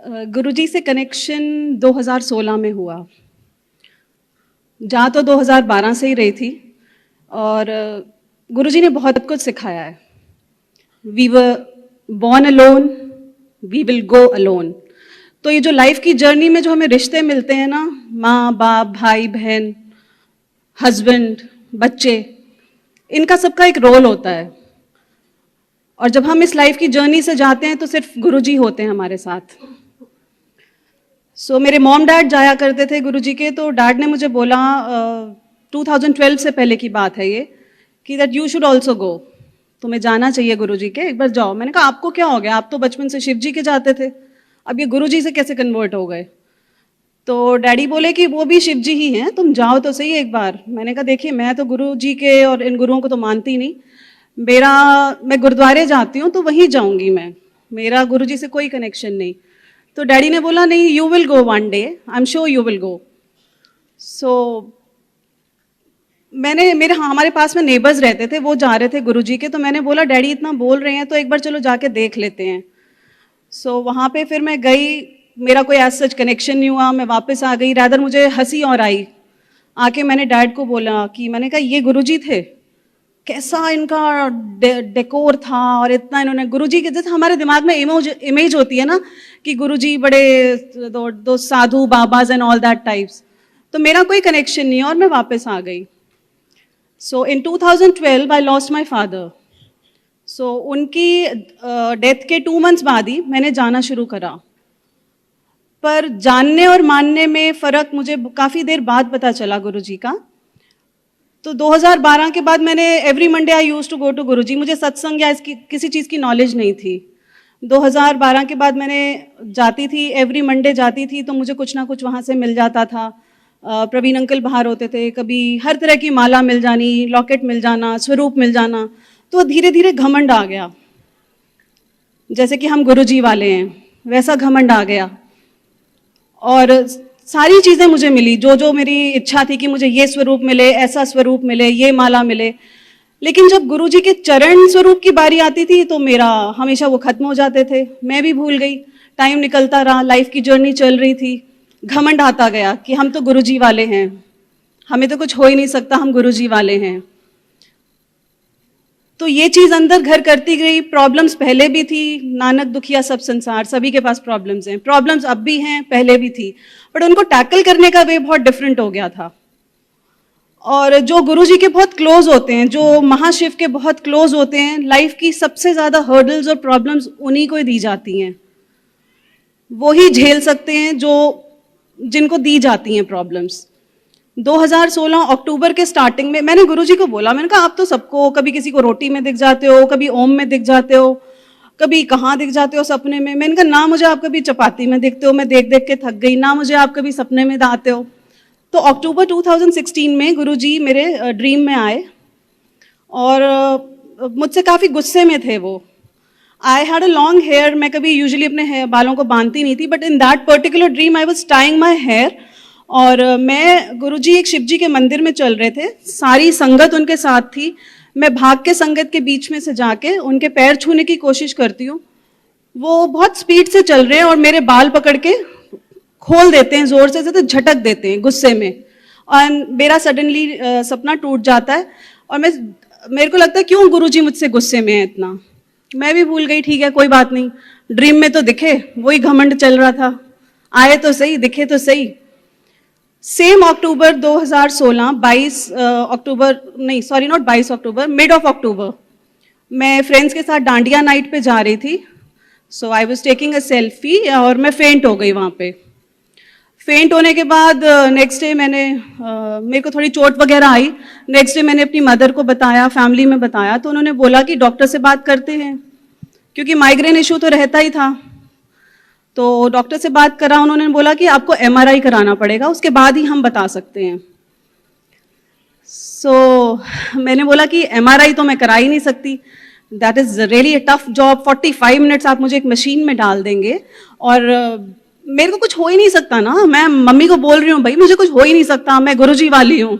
गुरुजी से कनेक्शन 2016 में हुआ। जा तो 2012 से ही रही थी और गुरुजी ने बहुत कुछ सिखाया है। We were born alone, we will go alone. तो ये जो लाइफ की जर्नी में जो हमें रिश्ते मिलते हैं ना, माँ बाप, भाई बहन, हस्बैंड, बच्चे, इनका सबका एक रोल होता है। और जब हम इस लाइफ की जर्नी से जाते हैं तो सिर्फ गुरुजी होते हैं हमारे साथ। मेरे मॉम डैड जाया करते थे गुरुजी के, तो डैड ने मुझे बोला 2012 से पहले की बात है ये, कि that you should also go, तुम्हें जाना चाहिए गुरुजी के, एक बार जाओ। मैंने कहा आपको क्या हो गया, आप तो बचपन से शिव जी के जाते थे, अब ये गुरुजी से कैसे कन्वर्ट हो गए? तो डैडी बोले कि वो भी शिव जी ही हैं, तुम जाओ तो सही एक बार। मैंने कहा देखिए मैं तो गुरु जी के और इन गुरुओं को तो मानती नहीं, मैं गुरुद्वारे जाती हूँ तो वहीं जाऊंगी मैं, मेरा गुरु जी से कोई कनेक्शन नहीं। तो डैडी ने बोला नहीं, you will go one day, I am sure you will go. हमारे पास में नेबर्स रहते थे, वो जा रहे थे गुरुजी के, तो मैंने बोला डैडी इतना बोल रहे हैं तो एक बार चलो जाके देख लेते हैं। वहाँ पे फिर मैं गई, मेरा कोई ऐसा सच कनेक्शन नहीं हुआ, मैं वापस आ गई। रादर मुझे हंसी और आई, आके मैंने डैड को बोला कि मैंने कहा ये गुरुजी थे, कैसा इनका डेकोर था, और इतना इन्होंने गुरुजी के, जैसे हमारे दिमाग में इमेज होती है ना कि गुरुजी बड़े दो साधु बाबाज एंड ऑल दैट टाइप्स। तो मेरा कोई कनेक्शन नहीं है और मैं वापस आ गई। इन 2012 आई लॉस्ट माई फादर। उनकी डेथ के 2 मंथ्स बाद ही मैंने जाना शुरू करा। पर जानने और मानने में फ़र्क मुझे काफ़ी देर बाद पता चला गुरुजी का। तो 2012 के बाद मैंने every Monday I use to go to Guruji. मुझे सत्संग या इसकी किसी चीज़ की नॉलेज नहीं थी। 2012 के बाद मैंने जाती थी, एवरी मंडे जाती थी, तो मुझे कुछ ना कुछ वहाँ से मिल जाता था। प्रवीण अंकल बाहर होते थे, कभी हर तरह की माला मिल जानी, लॉकेट मिल जाना, स्वरूप मिल जाना। तो धीरे धीरे घमंड आ गया, जैसे कि हम गुरुजी वाले हैं वैसा घमंड आ गया। और सारी चीज़ें मुझे मिली, जो मेरी इच्छा थी कि मुझे ये स्वरूप मिले, ऐसा स्वरूप मिले, ये माला मिले। लेकिन जब गुरुजी के चरण स्वरूप की बारी आती थी तो मेरा हमेशा वो खत्म हो जाते थे, मैं भी भूल गई। टाइम निकलता रहा, लाइफ की जर्नी चल रही थी, घमंड आता गया कि हम तो गुरुजी वाले हैं, हमें तो कुछ हो ही नहीं सकता, हम गुरुजी वाले हैं। तो ये चीज़ अंदर घर करती गई। प्रॉब्लम्स पहले भी थी, नानक दुखिया सब संसार, सभी के पास प्रॉब्लम्स हैं। प्रॉब्लम्स अब भी हैं, पहले भी थी, बट उनको टैकल करने का वे बहुत डिफरेंट हो गया था। और जो गुरुजी के बहुत क्लोज होते हैं, जो महाशिव के बहुत क्लोज होते हैं, लाइफ की सबसे ज़्यादा हर्डल्स और प्रॉब्लम्स उन्हीं को ही दी जाती हैं। वो ही झेल सकते हैं जिनको दी जाती हैं प्रॉब्लम्स। 2016 अक्टूबर के स्टार्टिंग में मैंने गुरुजी को बोला, मैंने कहा आप तो सबको, कभी किसी को रोटी में दिख जाते हो, कभी ओम में दिख जाते हो, कभी कहाँ दिख जाते हो सपने में। मैंने कहा ना मुझे आप कभी चपाती में दिखते हो, मैं देख देख के थक गई, ना मुझे आप कभी सपने में आते हो। तो अक्टूबर 2016 में गुरुजी मेरे ड्रीम में आए और मुझसे काफ़ी गुस्से में थे वो। I had a long hair, मैं कभी यूजुअली अपने बालों को बांधती नहीं थी, but in that particular dream I was tying my hair. और मैं, गुरुजी एक शिव जी के मंदिर में चल रहे थे, सारी संगत उनके साथ थी। मैं भाग के संगत के बीच में से जाके उनके पैर छूने की कोशिश करती हूँ। वो बहुत स्पीड से चल रहे हैं और मेरे बाल पकड़ के खोल देते हैं जोर से, तो झटक देते हैं गुस्से में, और मेरा सडनली सपना टूट जाता है। और मेरे को लगता है क्यों गुरुजी मुझसे गुस्से में है इतना। मैं भी भूल गई, ठीक है कोई बात नहीं, ड्रीम में तो दिखे, वही घमंड चल रहा था, आए तो सही, दिखे तो सही। सेम अक्टूबर 2016, 22 अक्टूबर नहीं, sorry not 22 October, mid of October, मैं फ्रेंड्स के साथ डांडिया नाइट पे जा रही थी। I was taking a selfie और मैं फेंट हो गई वहाँ पे। फेंट होने के बाद नेक्स्ट डे मेरे को थोड़ी चोट वगैरह आई। नेक्स्ट डे मैंने अपनी मदर को बताया, फैमिली में बताया, तो उन्होंने बोला कि डॉक्टर से बात करते हैं, क्योंकि माइग्रेन इशू तो रहता ही था। तो डॉक्टर से बात करा, उन्होंने बोला कि आपको MRI कराना पड़ेगा, उसके बाद ही हम बता सकते हैं। मैंने बोला कि MRI तो मैं करा ही नहीं सकती, that is really a tough job. 45 minutes आप मुझे एक मशीन में डाल देंगे और मेरे को कुछ हो ही नहीं सकता ना। मैं मम्मी को बोल रही हूँ भाई मुझे कुछ हो ही नहीं सकता, मैं गुरुजी वाली हूँ।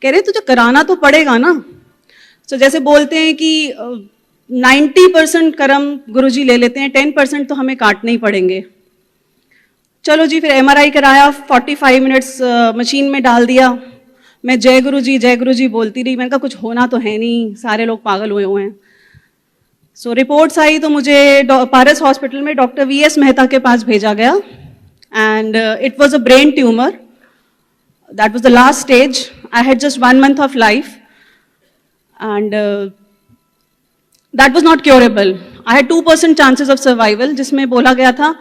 कह रहे तुझे कराना तो पड़ेगा ना। जैसे बोलते हैं कि 90% कर्म गुरुजी ले लेते हैं, 10% तो हमें काटने ही पड़ेंगे। चलो जी, फिर एमआरआई कराया, 45 मिनट्स मशीन में डाल दिया। मैं जय गुरु जी बोलती रही। मैंने कहा कुछ होना तो है नहीं, सारे लोग पागल हुए हुए हैं। सो रिपोर्ट्स आई तो मुझे पारस हॉस्पिटल में डॉक्टर वीएस मेहता के पास भेजा गया, and it was a brain tumour. That was the last stage. I had just 1 month of life, and that was not curable. I had 2% chances of survival, जिसमें बोला गया था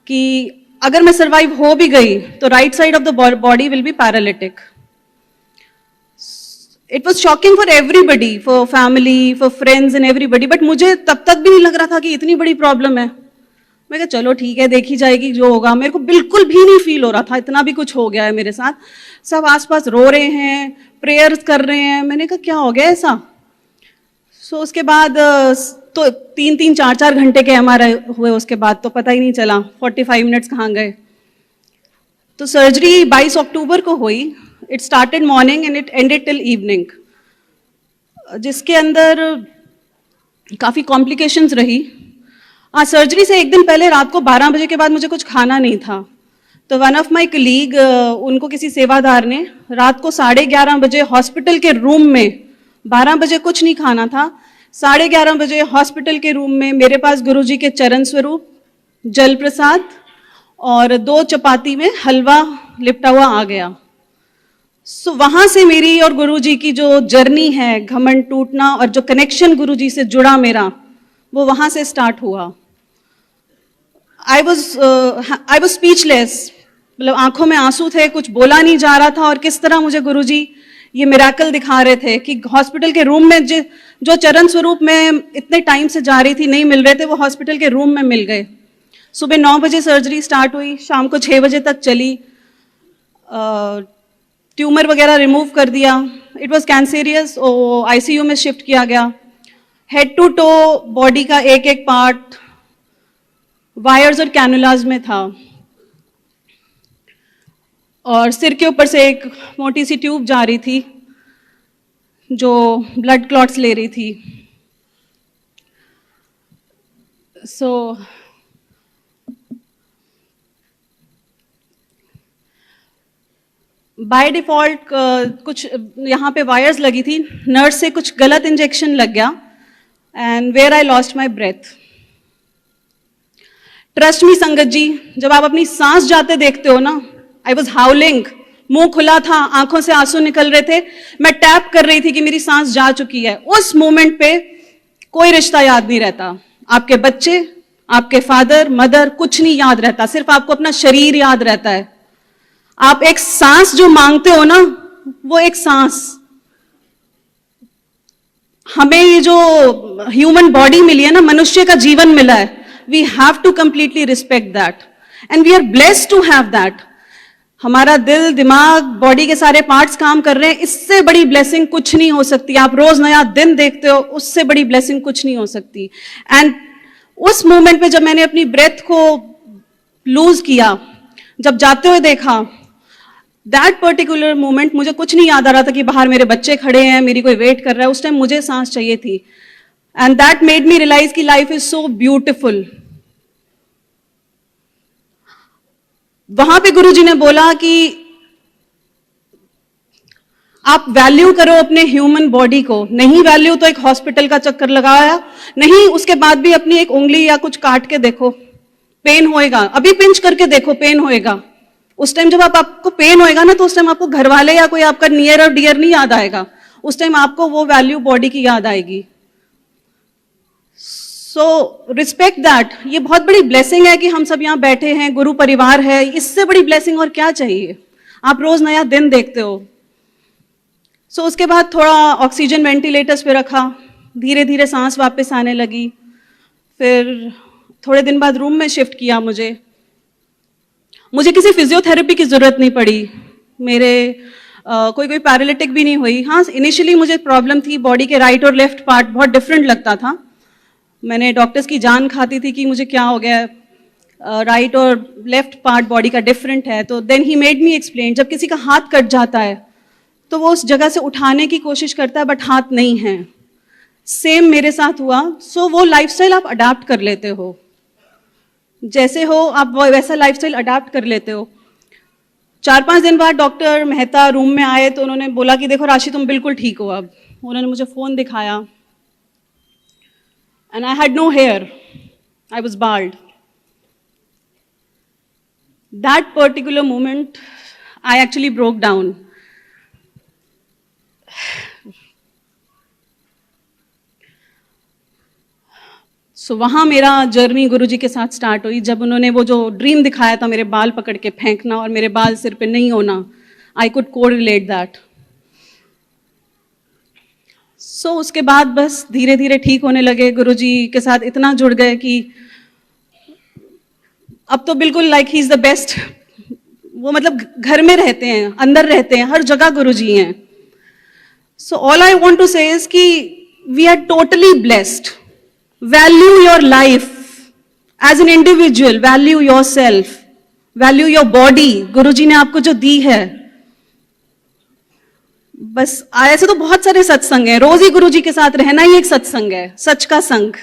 कि अगर मैं survive हो भी गई तो right side of the body will be paralytic. It was shocking for everybody, for family, for friends and everybody. But मुझे तब तक भी नहीं लग रहा था कि इतनी बड़ी प्रॉब्लम है. मैं कहा चलो ठीक है, देखी जाएगी जो होगा. मेरे को बिल्कुल भी नहीं फील हो रहा था इतना भी कुछ हो गया है मेरे साथ. सब आसपास रो रहे हैं, प्रेयर्स कर रहे हैं. मैंने कहा क्या हो गया ऐसा. सो उसके बाद तो 3-4 घंटे के एमआरआई हुए. उसके बाद तो पता ही नहीं चला 45 मिनट्स कहाँ गए. तो सर्जरी 22 अक्टूबर को हुई. It started morning and it ended till evening, जिसके अंदर काफ़ी कॉम्प्लिकेशंस रही. सर्जरी से एक दिन पहले रात को 12 बजे के बाद मुझे कुछ खाना नहीं था. तो वन ऑफ माई कलीग, उनको किसी सेवादार ने रात को 11:30 बजे हॉस्पिटल के रूम में, 12 बजे कुछ नहीं खाना था, 11:30 बजे हॉस्पिटल के रूम में मेरे पास गुरुजी के चरण स्वरूप, जल प्रसाद और 2 चपाती में हलवा लिपटा हुआ आ गया. सो वहाँ से मेरी और गुरुजी की जो जर्नी है, घमंड टूटना और जो कनेक्शन गुरुजी से जुड़ा मेरा, वो वहाँ से स्टार्ट हुआ. I was speechless. मतलब आंखों में आंसू थे, कुछ बोला नहीं जा रहा था. और किस तरह मुझे गुरुजी ये मिरेकल दिखा रहे थे कि हॉस्पिटल के रूम में जो चरण स्वरूप में इतने टाइम से जा रही थी, नहीं मिल रहे थे, वो हॉस्पिटल के रूम में मिल गए. सुबह 9 बजे सर्जरी स्टार्ट हुई, शाम को 6 बजे तक चली. ट्यूमर वगैरह रिमूव कर दिया. It was cancerous. आईसीयू में शिफ्ट किया गया. हेड टू टो बॉडी का एक एक पार्ट वायर्स और कैनुलाज में था, और सिर के ऊपर से एक मोटी सी ट्यूब जा रही थी जो ब्लड क्लॉट्स ले रही थी. सो बाय डिफॉल्ट कुछ यहाँ पे वायर्स लगी थी. नर्स से कुछ गलत इंजेक्शन लग गया, and where I lost my breath. Trust me Sangat ji, जब आप अपनी सांस जाते देखते हो ना, आई वॉज हाउलिंग. मुंह खुला था, आंखों से आंसू निकल रहे थे. मैं टैप कर रही थी कि मेरी सांस जा चुकी है. उस मोमेंट पे कोई रिश्ता याद नहीं रहता. आपके बच्चे, आपके फादर मदर, कुछ नहीं याद रहता. सिर्फ आपको अपना शरीर याद रहता है. आप एक सांस जो मांगते हो ना, वो एक सांस. हमें ये जो ह्यूमन बॉडी मिली है ना, मनुष्य का जीवन मिला है, we have to completely respect that, and we are blessed to have that. हमारा दिल, दिमाग, बॉडी के सारे पार्ट्स काम कर रहे हैं. इससे बड़ी ब्लेसिंग कुछ नहीं हो सकती. आप रोज नया दिन देखते हो, उससे बड़ी ब्लेसिंग कुछ नहीं हो सकती. एंड उस मोमेंट पे जब मैंने अपनी ब्रेथ को लूज किया, जब जाते हुए देखा, दैट पर्टिकुलर मोमेंट, मुझे कुछ नहीं याद आ रहा था कि बाहर मेरे बच्चे खड़े हैं, मेरी कोई वेट कर रहा है. उस टाइम मुझे सांस चाहिए थी. And that made me realize कि life is so beautiful. वहां पे गुरुजी ने बोला कि आप वैल्यू करो अपने ह्यूमन बॉडी को. नहीं वैल्यू तो एक हॉस्पिटल का चक्कर लगाया, नहीं उसके बाद भी अपनी एक उंगली या कुछ काट के देखो, पेन होएगा. अभी पिंच करके देखो, पेन होएगा. उस टाइम जब आपको पेन होएगा ना, तो उस टाइम आपको घर वाले या कोई आपका नियर और डियर नहीं याद आएगा. उस टाइम आपको वो वैल्यू बॉडी की याद आएगी. So respect that. ये बहुत बड़ी ब्लेसिंग है कि हम सब यहाँ बैठे हैं, गुरु परिवार है. इससे बड़ी ब्लेसिंग और क्या चाहिए. आप रोज नया दिन देखते हो. सो उसके बाद थोड़ा ऑक्सीजन वेंटिलेटर्स पे रखा, धीरे धीरे सांस वापस आने लगी. फिर थोड़े दिन बाद रूम में शिफ्ट किया. मुझे किसी फिजियोथेरेपी की जरूरत नहीं पड़ी. मेरे कोई पैरालिटिक भी नहीं हुई. हाँ, इनिशियली मुझे प्रॉब्लम थी, बॉडी के राइट और लेफ्ट पार्ट बहुत डिफरेंट लगता था. मैंने डॉक्टर्स की जान खाती थी कि मुझे क्या हो गया है, राइट और लेफ्ट पार्ट बॉडी का डिफरेंट है. तो then he made me explain. जब किसी का हाथ कट जाता है तो वो उस जगह से उठाने की कोशिश करता है, बट हाथ नहीं है. सेम मेरे साथ हुआ. सो वो लाइफस्टाइल आप अडाप्ट कर लेते हो. जैसे हो आप वैसा लाइफस्टाइल अडाप्ट कर लेते हो। 4-5 दिन बाद डॉक्टर मेहता रूम में आए तो उन्होंने बोला कि देखो राशि तुम बिल्कुल ठीक हो अब। उन्होंने मुझे फ़ोन दिखाया and I had no hair, I was bald. That particular moment I actually broke down. So वहाँ मेरा जर्नी गुरुजी के साथ स्टार्ट हुई, जब उन्होंने वो जो ड्रीम दिखाया था मेरे बाल पकड़ के फेंकना और मेरे बाल सिर पे नहीं होना, आई कुड कोरिलेट दैट। सो उसके बाद बस धीरे धीरे ठीक होने लगे, गुरुजी के साथ इतना जुड़ गए कि अब तो बिल्कुल like he is the best. वो मतलब घर में रहते हैं, अंदर रहते हैं, हर जगह गुरुजी हैं। So all I want to say is कि we are totally blessed. Value your life as an individual, value yourself, value your body। गुरुजी ने आपको जो दी है, बस ऐसे तो बहुत सारे सत्संग हैं, रोज ही गुरुजी के साथ रहना ही एक सत्संग है, सच का संग।